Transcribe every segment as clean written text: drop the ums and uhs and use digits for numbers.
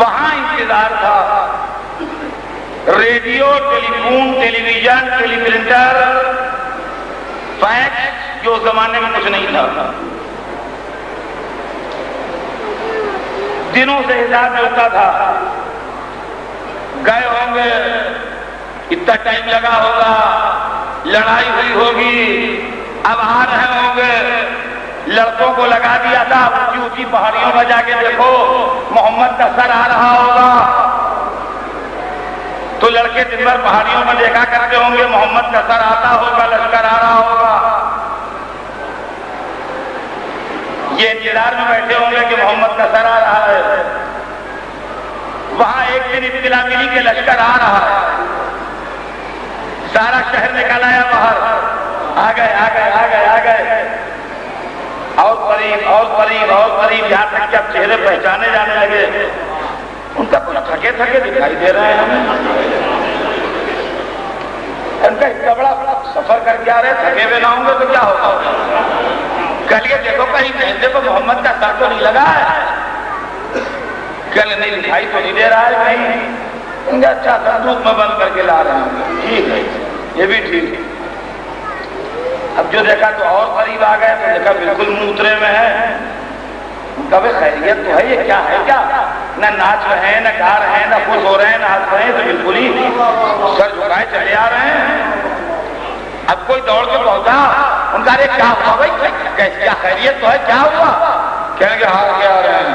वहां इंतजार था। Radio, telephone, television, teleprinter, fax जो जमाने में कुछ नहीं था। दिनों से हिसाब होता था, गए होंगे, इतना टाइम लगा होगा, लड़ाई हुई होगी, अब आ रहे होंगे। लड़कों को लगा दिया था, ऊंची ऊंची पहाड़ियों में जाके देखो मोहम्मद का सर आ रहा होगा। तो लड़के दिन भर पहाड़ियों में देखा करते होंगे मोहम्मद का सर आता होगा, लश्कर आ रहा होगा। ये इंतजार में बैठे होंगे कि मोहम्मद का सर आ रहा है। वहां एक दिन इत्तला मिली कि लश्कर आ रहा है। सारा शहर निकल आया बाहर, आ गए आ गए आ गए आ गए, और करीब और करीब और करीब, यहां तक कि अब चेहरे पहचाने जाने लगे। उनका कुछ थके थके दिखाई दे रहे हैं हमें। उनका इतना बड़ा सफर करके आ रहे, थके हुए ना होंगे तो क्या होगा। कल ये देखो कहीं कहते को मोहम्मद का सर तो नहीं लगा है, कल नहीं दिखाई तो नहीं दे रहा है कहीं। उनका अच्छा संदूक में बंद करके ला रहे हैं, ठीक है, ये भी ठीक है। अब जो देखा तो और करीब आ गए, तो देखा बिल्कुल मुंह उतरे में है। कभी खैरियत तो है, ये क्या है क्या, न नाच रहे हैं, न गा रहे हैं, न खुश हो रहे हैं, न हंस रहे हैं, तो बिल्कुल ही सर झुकाए चले आ रहे हैं। अब कोई दौड़ के पहुंचा, उनका अरे क्या हुआ भाई, कैसे क्या खैरियत तो है, क्या हुआ। कहेंगे हार के आ रहे हैं,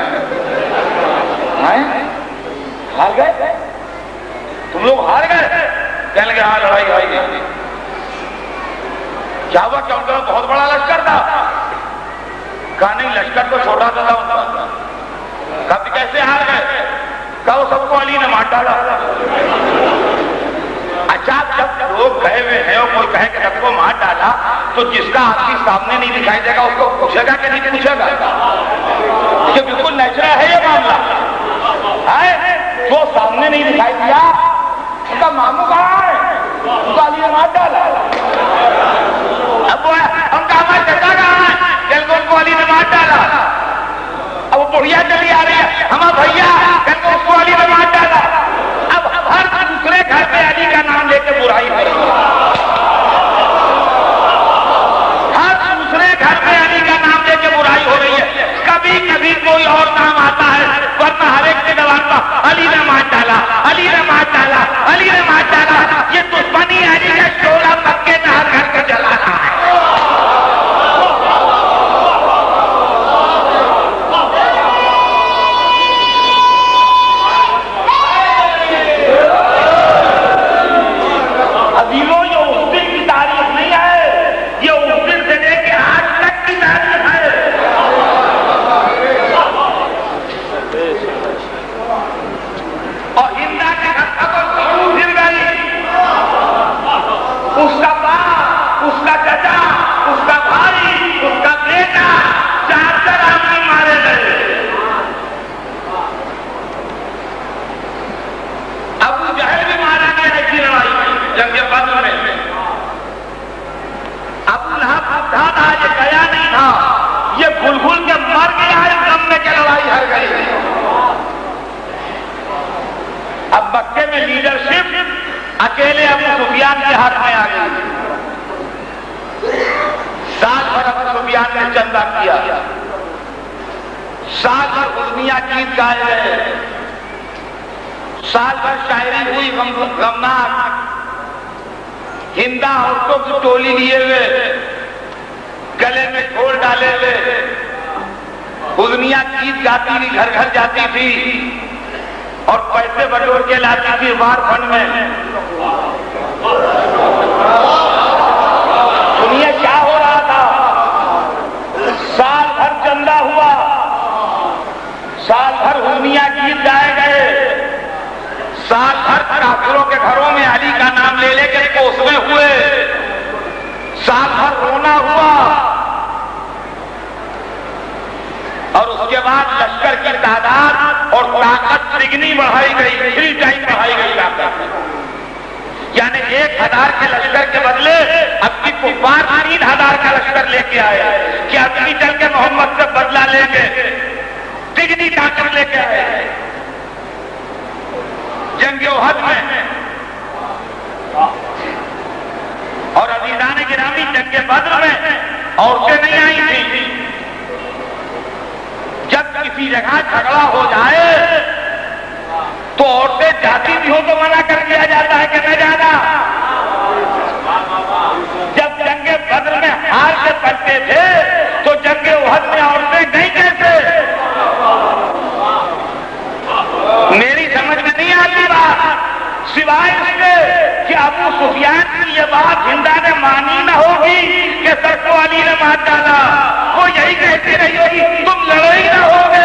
हार गए तुम लोग, हार गए। कहेंगे हाँ लड़ाई हारी गई। क्या हुआ, क्या उनका बहुत बड़ा लश्कर था। कहा नहीं, लश्कर तो छोटा सा था उनका। कभी कैसे हार गए, कहा वो सबको अली ने मार डाला। अच्छा, जब लोग कहे हुए हैं और कोई कहे कि सबको मार डाला, तो जिसका आपके सामने नहीं दिखाई देगा उसको पूछेगा कि नहीं पूछेगा। ये बिल्कुल नेचुरल है ये मामला है। जो सामने नहीं दिखाई दिया उनका मामू कहाँ है, उसको अली ने मार डाला। अब वो उनका हमारे चचा कहाँ है, उनको अली ने मार डाला। अब वो बुढ़िया चली आ रही है, हमारा भैया, कल उसको अली ने मार डाला। अब हर दूसरे घर पे अली का नाम लेके बुराई है, हर दूसरे घर में अली का नाम लेके बुराई हो रही है। कभी कभी कोई और नाम आता है, वरना हर एक के दबाव पर अली ने मार डाला, अली ने मार डाला, अली ने मार डाला। ये दुश्मनी अली का शोला मक्के में हर घर को जला रहा है। ये भूल के मर गया है, गम में क्या लड़ाई हार गई। अब मक्के में लीडरशिप अकेले अबू सुफियान के हाथ में आ गई। साल भर अबू सुफियान ने चंदा किया, साल भर हुज़निया गीत गाए गए, साल भर शायरी हुई गमनाक। हिंदा औरतों की टोली लिए हुए, गले में ढोल डाले हुए, हुज़निया गीत गाती थी, घर घर जाती थी और पैसे बटोर के लाती थी वार फंड में। सुनिए क्या हो रहा था। साल भर चंदा हुआ, साल भर हुज़निया गीत गाए गए, साल भर काफिरों के घरों में अली का नाम ले लेकर कोसवे हुए, साल भर रोना हुआ। और उसके बाद लश्कर की तादाद और ताकत तिगनी बढ़ाई गई, 3 टाइम बढ़ाई गई ताकत। यानी 1000 के लश्कर के बदले अब की कुफार 3000 का लश्कर लेके आए कि अब की चल के मोहम्मद से बदला लेंगे, तिगनी ताकत लेके आए। जंग उहद में, और अजीजान गिरामी जंग बद्र में औरतें नहीं आई थी। जब किसी जगह झगड़ा हो जाए तो औरतें जाती भी हो तो मना कर दिया जाता है कि न जाना। जब जंग बद्र में हार के पड़ते थे तो जंग उहद में औरतें गई कैसे? मेरी समझ में नहीं आती बात, सिवाय इसके कि अबू सुफियान की ये बात हिंदा ने मानी न होगी कि सर को अली ने मार डाला। वो यही कहती रही होगी तुम लड़े ही न होगे।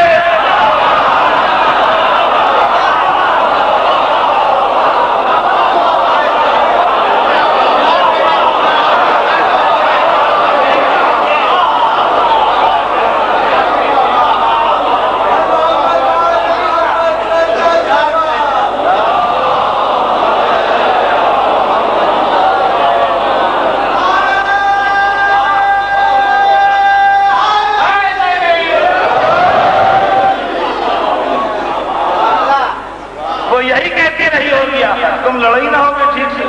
तुम लड़ाई ना होगे ठीक से।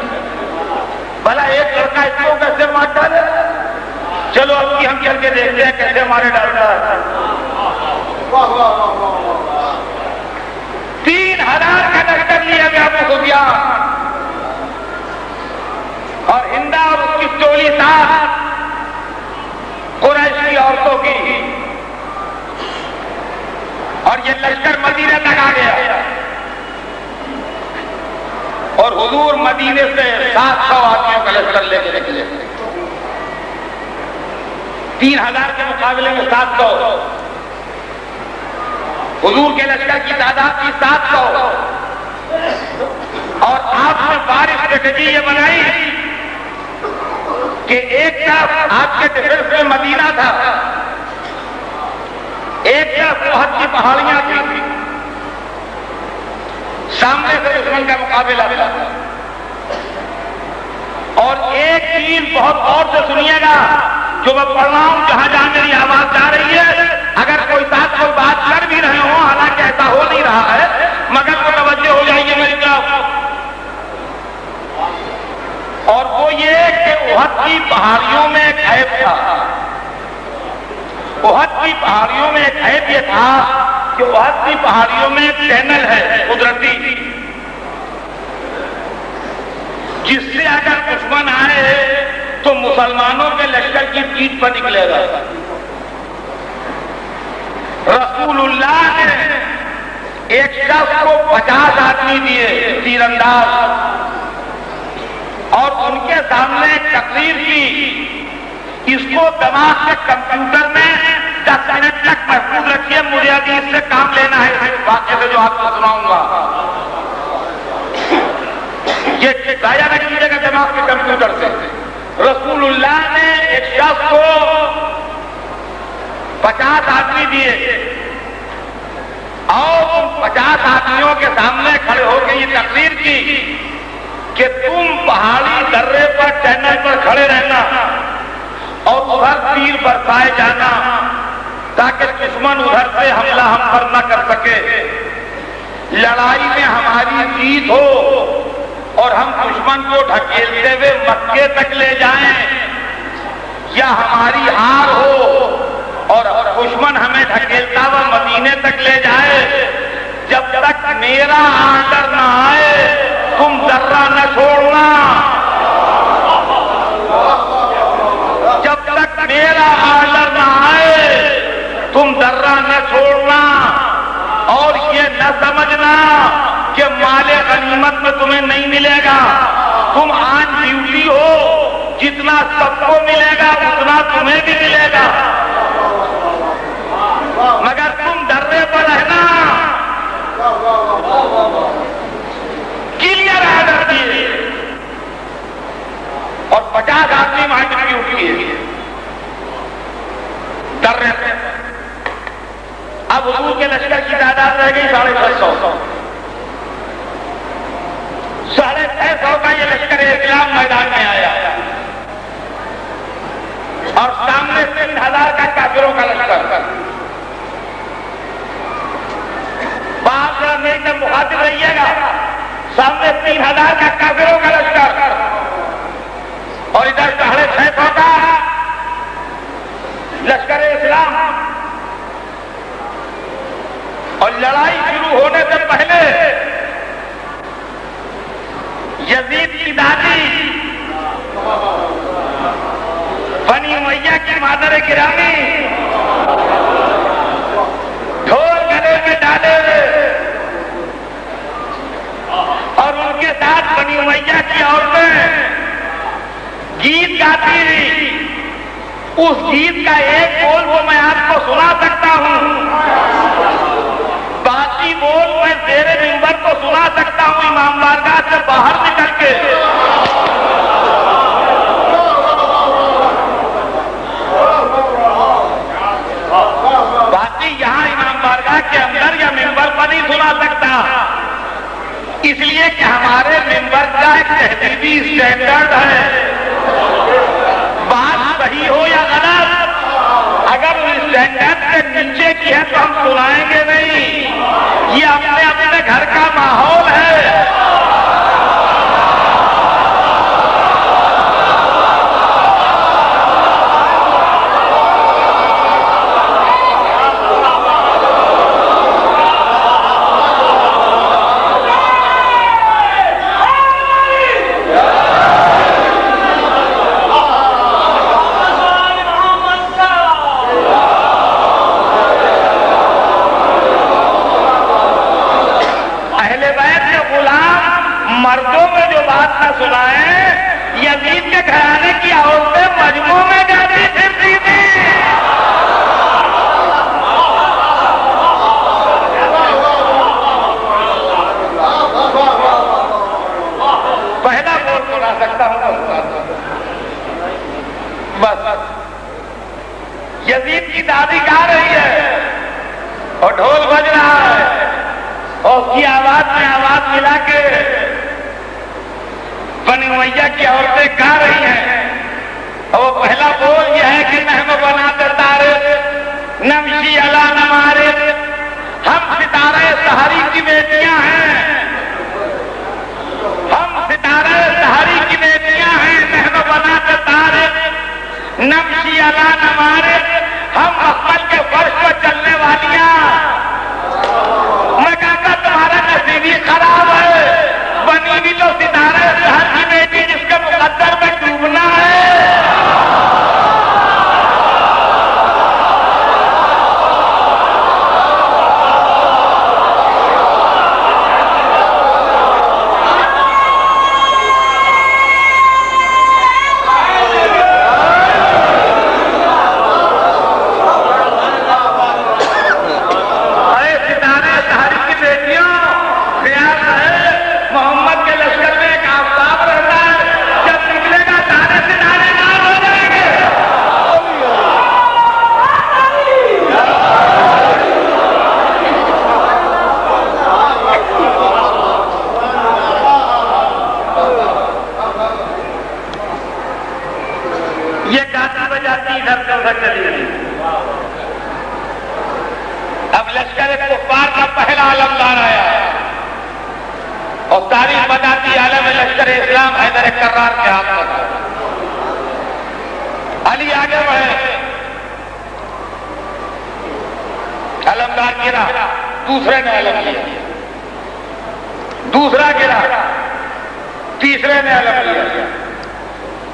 भला एक लड़का इसको कैसे मार डाले? चलो अब की हम चल के देखते हैं कैसे मारे डालता है। 3000 का लश्कर लिया गया अबू सुफियान और हिंदा और उसकी टोली साथ कुरैश की औरतों की, और ये लश्कर मदीने तक आ गया। और हुजूर मदीने से 700 आदमियों का लश्कर लेके निकले। 3000 के मुकाबले में 700। हुजूर के लश्कर की तादाद थी 700। और आपने बारिश स्ट्रेटेजी ये बनाई कि एक तरफ आपके डिफेंस में मदीना था, एक तरफ उहद की पहाड़ियां थी, सामने से दुश्मन का मुकाबला था। और एक चीज बहुत गौर से सुनिएगा जो मैं पढ़ रहा हूं, जहां जहां मेरी आवाज जा रही है, अगर कोई साथ कोई बात कर भी रहे हो, हालांकि ऐसा हो नहीं रहा है, मगर वो तवज्जो हो जाइए मेरी तरफ। और वो ये कि उहद की पहाड़ियों में एक ऐब था। उहद की पहाड़ियों में एक ऐब ये था कि उहद की पहाड़ियों में एक टनल है कुदरती, जिससे अगर दुश्मन आए तो मुसलमानों के लश्कर की पीठ पर निकलेगा। रसूलुल्लाह ने एक शख्स को 50 आदमी दिए तीरंदाज, और उनके सामने एक तकरीर की, इसको दिमाग के कंप्यूटर में 10 मिनट तक महफूज रखिए, मुझे अभी इससे काम लेना है, वाक्य से जो आपको सुनाऊंगा। ये गाया न कीजिएगा दिमाग के कंप्यूटर से। रसूलुल्लाह ने एक शख्स को 50 आदमी दिए, और 50 आदमियों के सामने खड़े होकर ये तकरीर की कि तुम पहाड़ी दर्रे पर टनल पर खड़े रहना और उधर तीर बरसाए जाना, ताकि दुश्मन उधर से हमला हम पर न कर सके। लड़ाई में हमारी जीत हो और हम दुश्मन को ढकेलते हुए मक्के तक ले जाएं, या हमारी हार हो और दुश्मन हमें ढकेलता हुआ मदीने तक ले जाए, जब तक मेरा आर्डर न आए तुम जर्रा न छोड़ना। जब तक मेरा आर्डर न आए तुम जर्रा न छोड़ना, और ये न समझना कि माले गनीमत में तुम्हें नहीं मिलेगा। तुम ऑन ड्यूटी हो, जितना सबको मिलेगा उतना तुम्हें भी मिलेगा, मगर तुम दर्रे पर रहना। क्लियर आर्डर दिए, और 50 आदमी वहां की ड्यूटी है दर्रे पे। अब हुजूर के लश्कर की तादाद रह गई 650। 650 का ये लश्कर इस्लाम मैदान में आया, और सामने 3000 का काफिरों का लश्कर। बात मेरे से मुखातिब रहिएगा, सामने 3000 का काफिरों का लश्कर और इधर 650 का लश्कर इस्लाम। और लड़ाई शुरू होने से पहले यजीद की दादी बनी उमैया की मादर गिरामी ढोल गले में डाले और उनके साथ बनी उमैया की औरतें गीत गाती रही। उस गीत का एक बोल वो मैं आपको सुना सकता हूं, बाकी बोल मैं तेरे मिंबर को सुना सकता हूं इमाम बारगाह से बाहर निकल के। बाकी यहां इमाम बारगाह के अंदर या मिंबर पर नहीं सुना सकता, इसलिए कि हमारे मिंबर का एक तहजीबी स्टैंडर्ड है। बात सही हो या गलत, अगर स्टैंडर्ड से नीचे की है तो हम सुनाएंगे नहीं। ये अपने अपने घर का माहौल है। मर्दों में जो बात न सुनाए, यजीद के घराने की औरतें मजमू में गाती फिरती थी। पहला बोल सुना सकता हूं बस। यजीद की दादी गा रही है और ढोल बज रहा है और उसकी आवाज में आवाज मिला के बनी उमैया की औरतें गा रही हैं। और पहला बोल यह है कि नहम बना तारे नमशी अला नमारे, हम सितारे सहारी की बेटियां हैं, हम सितारे सहारी की बेटियां हैं। नहम बना तारे नमशी अला नमारे, हम अकल के फर्श पर चलने वालियां। मैं कहता तुम्हारा नसीब ही खराब है, बनी भी तो सितारे शहर की बेटी जिसके मुकद्दर में डूबना है। अरे सितारे शहर की बेटियों, ख्याल है मोहम्मद के लश्कर में एक आफताब रहता है, जब निकलेगा सारे सितारे नाम हो जाएंगे। ये गाती बजाती इधर से उधर चली गई। अब लश्कर कुफ्फार का पहला आलमदार आया और तारीख बताती आलम लश्कर इस्लाम हैदर कर्रार के हाथ में था। अली आगे बढ़े, आलमदार गिरा, दूसरे ने आलम लिया, दूसरा गिरा, तीसरे ने आलम लिया,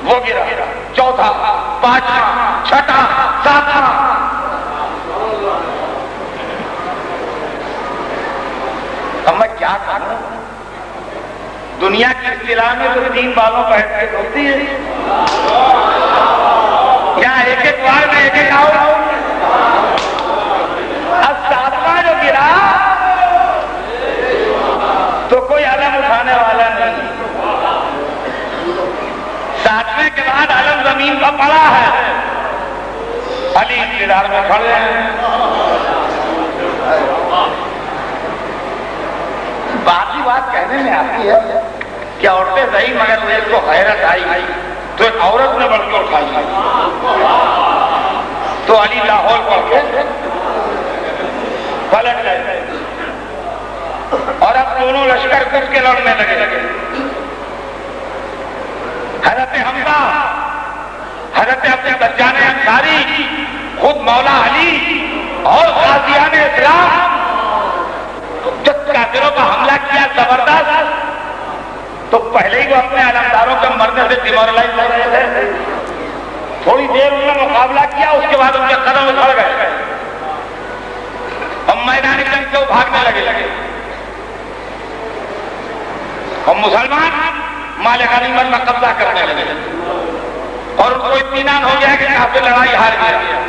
वो गिरा, चौथा, पांचवा, छठा, सातवां। अब मैं क्या करूं? दुनिया की इस्तिलाह में तो 3 बालों पर हैसियत होती है, यहाँ एक एक बार में एक एक आओ। अब 7वां जो गिरा तो कोई आलम उठाने वाला नहीं। 7वें के बाद आलम जमीन पर पड़ा है, अली इंतजार में खड़े हैं। बाकी बात कहने में आती है कि औरतें सही, मगर मेरे को हैरत आई तो एक औरत ने बढ़ के उठाई तो अली लाहौर पढ़ के पलट गए और अब दोनों लश्कर कूद के लड़ने लगे। हजरत हमजा, हजरत अपने बच्चाने अंसारी, खुद मौला अली और गाजियान इस्लाम जब काफिरों पर हमला किया जबरदस्त, तो पहले ही वो अपने अलमदारों के मरने से डिमोरलाइज हो रहे थे। थोड़ी देर उन्होंने मुकाबला किया, उसके बाद उनके कदम उछल गए और मैदानी जंग से वो भागने लगे। और मुसलमान माल गनीमत में कब्जा करने लगे और उनको इत्मीनान हो गया कि काफिर लड़ाई हार गया।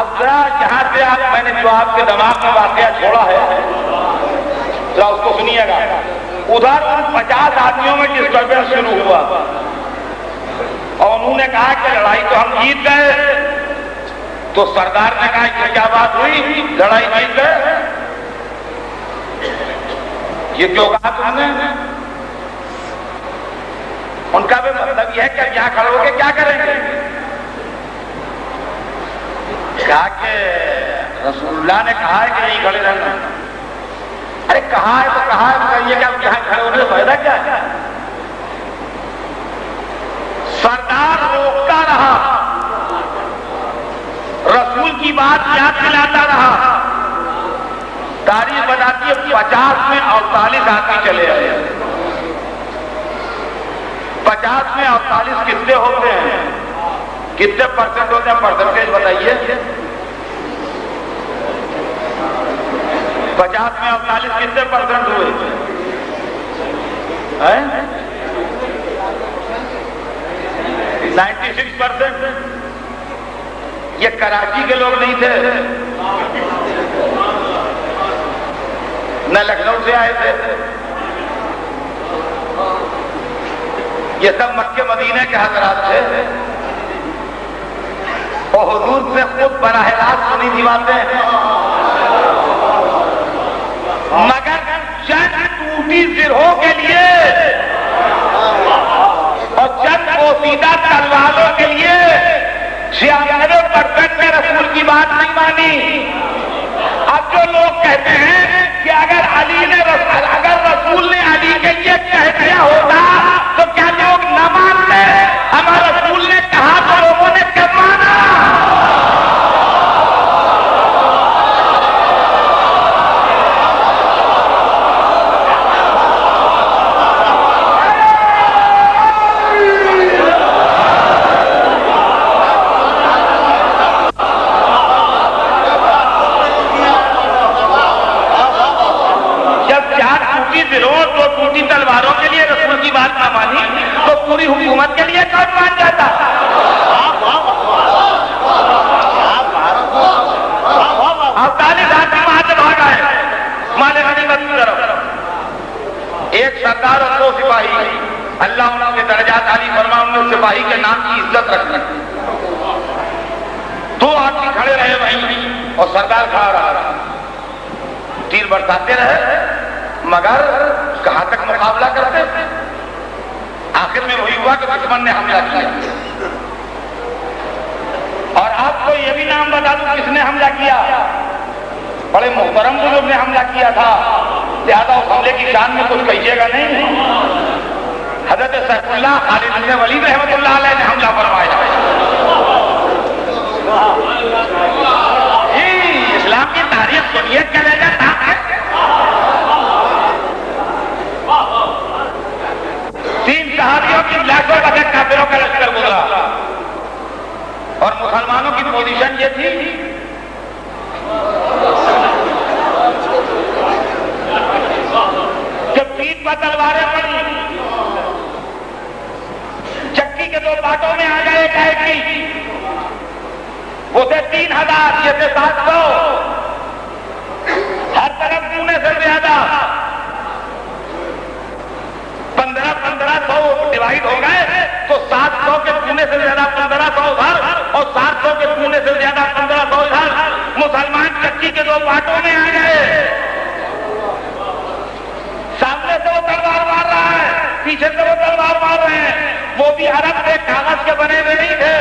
अब जरा जहां से आप मैंने जो आपके दिमाग में वाकया छोड़ा है जरा उसको सुनिएगा। उधर उन 50 आदमियों में डिस्टर्बेंस शुरू हुआ और उन्होंने कहा कि लड़ाई तो हम जीत गए। तो सरदार ने कहा कि क्या बात हुई, लड़ाई जीत गए, ये क्यों कहा तुमने? उनका भी मतलब यह है कि यहाँ खड़े होके क्या करेंगे? कहा कि रसूलुल्लाह ने कहा है कि नहीं खड़े रहना। अरे कहा है तो कहा है, कहिए क्या यहाँ खड़े होने से फायदा क्या है? सरदार रोकता रहा, रसूल की बात याद दिलाता रहा। तारीख बताती है 50 में 48 आदमी चले आए। 50 में 48 कितने होते हैं? कितने परसेंट होते हैं? परसेंटेज बताइए। 50 में 48 कितने परसेंट हुए हैं? 96%। ये कराची के लोग नहीं थे, न लखनऊ से आए थे, ये सब मक्के मदीने के हजरात थे और हुजूर से खुद बराह रास्त सुनी थी बातें। मगर चंद टूटी सिरों के लिए और चंद पोसीदा तलवारों के लिए 96% ने रसूल की बात नहीं मानी। अब जो लोग कहते हैं कि अगर रसूल ने अली के लिए कह दिया होता तो क्या लोग न मानते? हमारे रसूल ने कहा तो लोगों ने कब माना? तलवारों के लिए रसूल की बात ना मानी तो पूरी हुकूमत के लिए कौन मान जाता? 48 आदमी वहां से भाग आए माले गनीमत की तरफ। एक सरदार और 2 सिपाही, अल्लाह उनके दर्जात आली फरमा, उन्होंने सिपाही के नाम की इज्जत रखी। 2 आदमी खड़े रहे वहीं और सरदार खड़ा रहा। तीर बरसाते रहे मगर कहां तक मुकाबला करते? आखिर में वही हुआ कि दुश्मन ने हमला किया। और आपको यह भी नाम बता दूं किसने हमला किया? बड़े मोहतरम बुजुर्ग ने हमला किया था, लिहाजा उस हमले की शान में कुछ कहिएगा नहीं। हजरत सैफुल्लाह खालिद इब्न वलीद रहमतुल्लाह अलैह ने हमला फरमाया। इस्लाम की तारीख सुनिए, चलेगा सहाबियों की लाखों बदक काफिरों का लश्कर गुजरा और मुसलमानों की पोजीशन ये थी कि पीठ पर तलवारें पड़ी, चक्की के 2 बाटों में आ गए कैदी, वो थे 3000, ये थे 700, हर तरफ दूने से ज्यादा 1500 डिवाइड हो गए तो 700 के दूने से ज्यादा 1500 उधर और 700 के दूने से ज्यादा 1500 इधर। मुसलमान चक्की के 2 बाटों में आ गए। सामने से वो तलवार मार रहा है, पीछे से वो तलवार मार रहे हैं। वो भी अरब के कागज के बने हुए नहीं थे।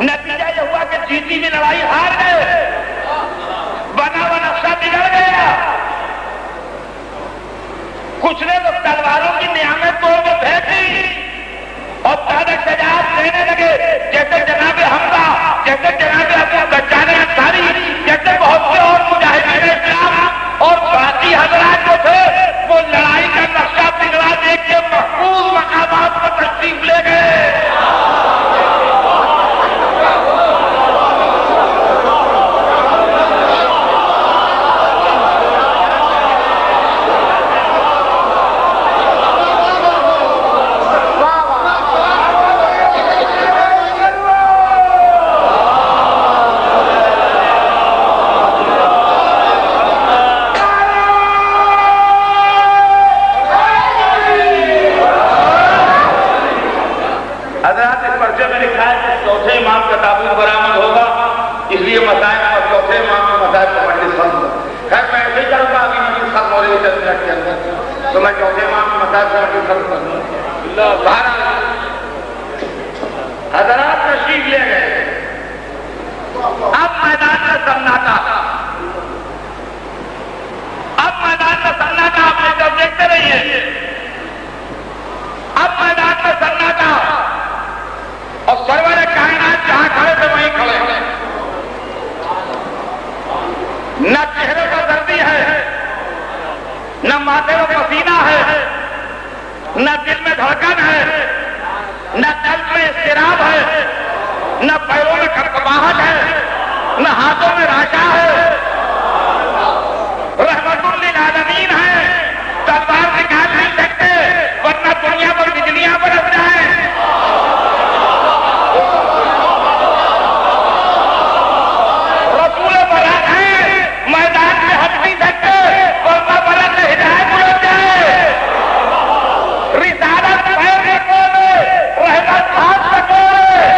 नतीजा यह हुआ कि जीती भी लड़ाई हार गए। बना बना तलवारों की नियामत तोड़ के फेंक दी और तारक सजाद देने लगे, जैसे जनाबे हमजा, जैसे जनाबे अबू गज्जान अंसारी, जैसे बहुत से और मुजाहिदीन इस्लाम और बाकी हजरात जो थे वो लड़ाई का नक्शा बिगड़ा देख के महफूज मकामात पर तशरीफ ले गए। तो मैं चौथे इमाम की मसाज हजरात तशरीफ ले गए। अब मैदान में सन्नाटा, अब मैदान में सन्नाटा, आपने जब देखते रहिए, अब मैदान में सन्नाटा और सरवर कायनात जहां खड़े थे वहीं खड़े हैं। न चेहरे पर दर्दी है, न माथे में पसीना है, न दिल में धड़कन है, न कल्ब में इस्तिराब है, न पैरों में खटखटाहट है, न हाथों में राशा है। रहमतुल लिल आलमीन है, तलवार निकाल नहीं सकते वरना दुनिया पर बिजलियां बरस जाए। रसूल बरात है, मैदान में हट नहीं सकते वरना बरात हिदायत बुलंद जाए। रिसालत पैर रखो में, रहमत हाथ रखो में,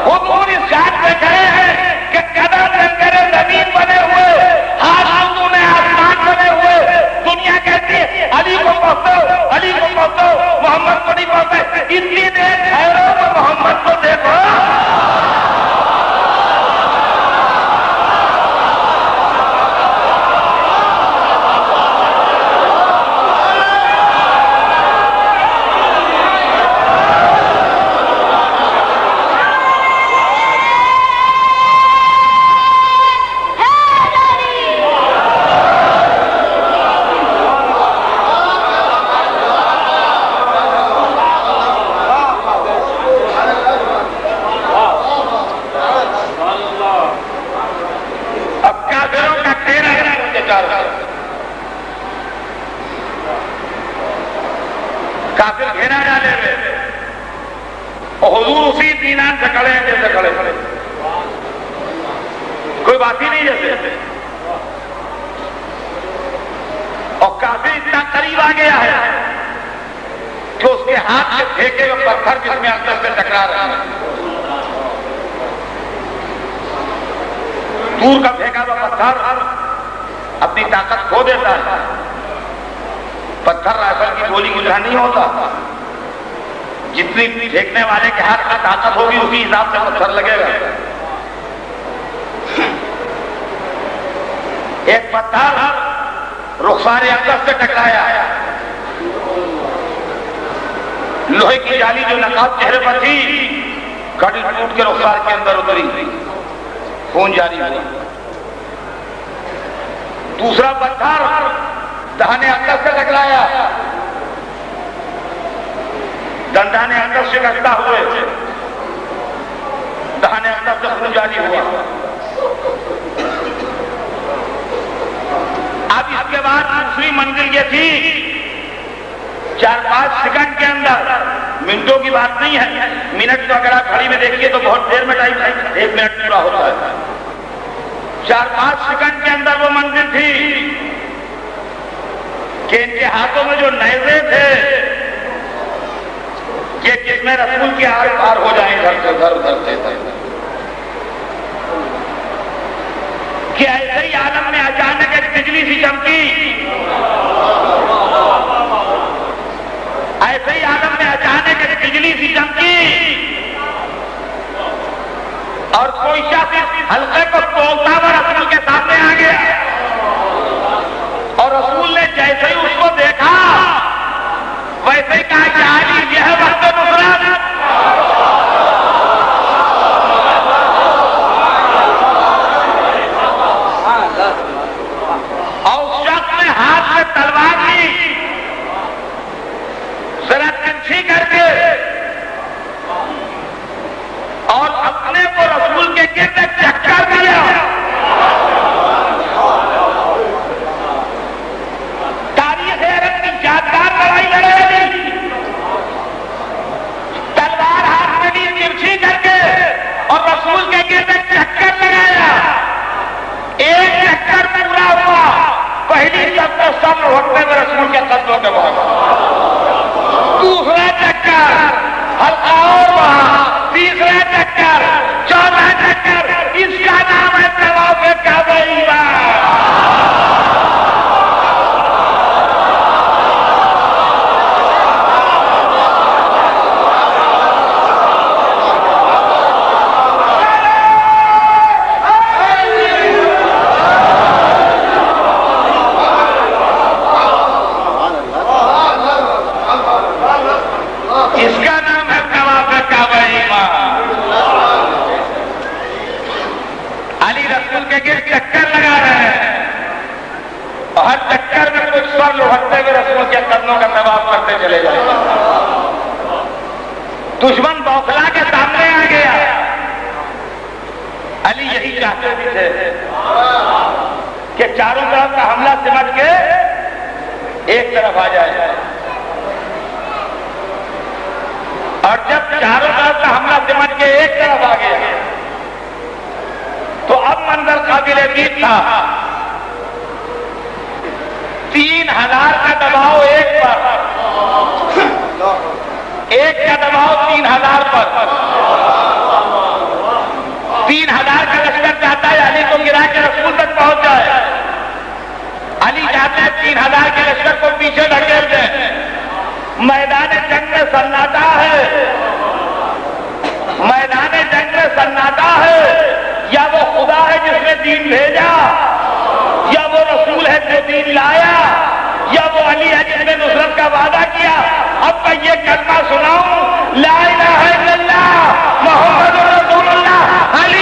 हुजूर इस घाट पे खड़े हैं कि कदम लंगरे जमीन बने हुए, हाथ हुजूर ने आसमान बने हुए। दुनिया कहती है अली को पहुंचो, अली को पहुंचो, मोहम्मद को नहीं पहुंचे। इतनी देर ठहरो तो मोहम्मद को देखो। काफिर घेरा डाले हुए और हुजूर उसी इत्मीनान से खड़े हैं जैसे खड़े, कोई बात ही नहीं जैसे। और काफिर इतना करीब आ गया है कि उसके हाथ से फेंके हुए पत्थर जिसमें अंदर से टकरा रहे हैं, दूर का फेंका हुआ पत्थर अपनी ताकत खो देता है। पत्थर राइफल की गोली गुजरा नहीं होता, जितनी फेंकने वाले के हाथ में ताकत होगी उसी हिसाब से पत्थर लगेगा। एक पत्थर रुखसार अकस से टकराया, लोहे की जाली जो नकाब चेहरे पर थी कड़ी टूट के रुखसार के अंदर उतरी, खून जारी हुआ। दूसरा पत्थर दहाने अंदर से टकराया, दंडाने अंदर से कटता हुए दहाने अंदर से खून जारी हुआ। अब इसके बाद दूसरी मंजिल ये थी 4-5 सेकंड के अंदर, मिनटों की बात नहीं है, मिनट तो अगर आप घड़ी में देखिए तो बहुत देर में टाइम, 1 मिनट पूरा होता है। 4-5 सेकंड के अंदर वो मंजिल थी कि इनके हाथों में जो नेज़े थे ये किसमें रसूल के आर पार हो जाए, इधर से उधर, उधर से इधर। कि ऐसे ही आलम में अचानक एक बिजली सी चमकी, ऐसे ही आलम में अचानक एक बिजली सी चमकी और कोई शख्स हल्के को तोड़ता हुआ रसूल के सामने आ गया। और रसूल ने जैसे ही उसको देखा ऐसे ही कहा कि अली यह वक्त नुसरत, और उस शख्स ने हाथ में तलवार ली, जरा तिरछी करके, और अपने को रसूल के गिर्द चक्कर दिया। तारीख अरब की यादगार लड़ाई लड़े, तलवार हाथ में ली तिरछी करके और रसूल के गिर्द चक्कर लगाया। एक चक्कर पूरा हुआ, पहली चक्कर सब लौटने में रसूल के कदमों के बाद, दूसरा चक्कर हल्का और वहां, तीसरा चक्कर, चौथा चक्कर, इसका नाम है तवाफ काबा। इसका नाम है तवाफ काबा। अली रसूल के गिर्द चक्कर लगा रहे हैं और हर चक्कर में कुछ स्वर लुढ़कते हुए रसूल के कदमों का तवाफ करते चले जाते। दुश्मन बौखला के सामने आ गया। अली यही चाहते भी थे कि चारों तरफ का हमला सिमट के एक तरफ आ जाए, और जब चारों तरफ का हमला सिमट के एक तरफ आ गया तो अब मंजर काबिल-ए-दीद था। 3000 का दबाव एक पर, एक का दबाव 3000 पर। 3000 का लश्कर चाहता है अली को गिरा के रसूल तक पहुंच जाए। अली चाहते हैं 3000 के लश्कर को पीछे ढकेल दें। मैदान जंग में सन्नाटा है, मैदान जंग में सन्नाटा है। या वो खुदा है जिसने दीन भेजा, या वो रसूल है जो दीन लाया, या वो अली है जिसने नुसरत का वादा किया। अब मैं ये कलमा सुनाऊं, ला इलाहा इल्लल्लाह मुहम्मदुर रसूलुल्लाह अली।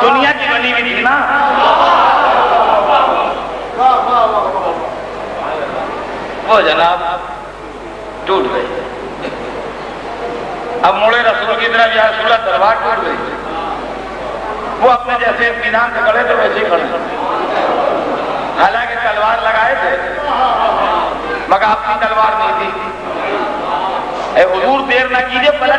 दुनिया की बनी हुई थी ना, वो जनाब टूट गई। अब मुड़े रसूल की तरफ यहाँ सूरत दरबार टूट गई। वो अपने जैसे इत्मीनान से खड़े थे वैसे ही खड़े, हालांकि तलवार लगाए थे मगर अपनी तलवार नहीं थी। हुजूर देर न कीजिए, पलट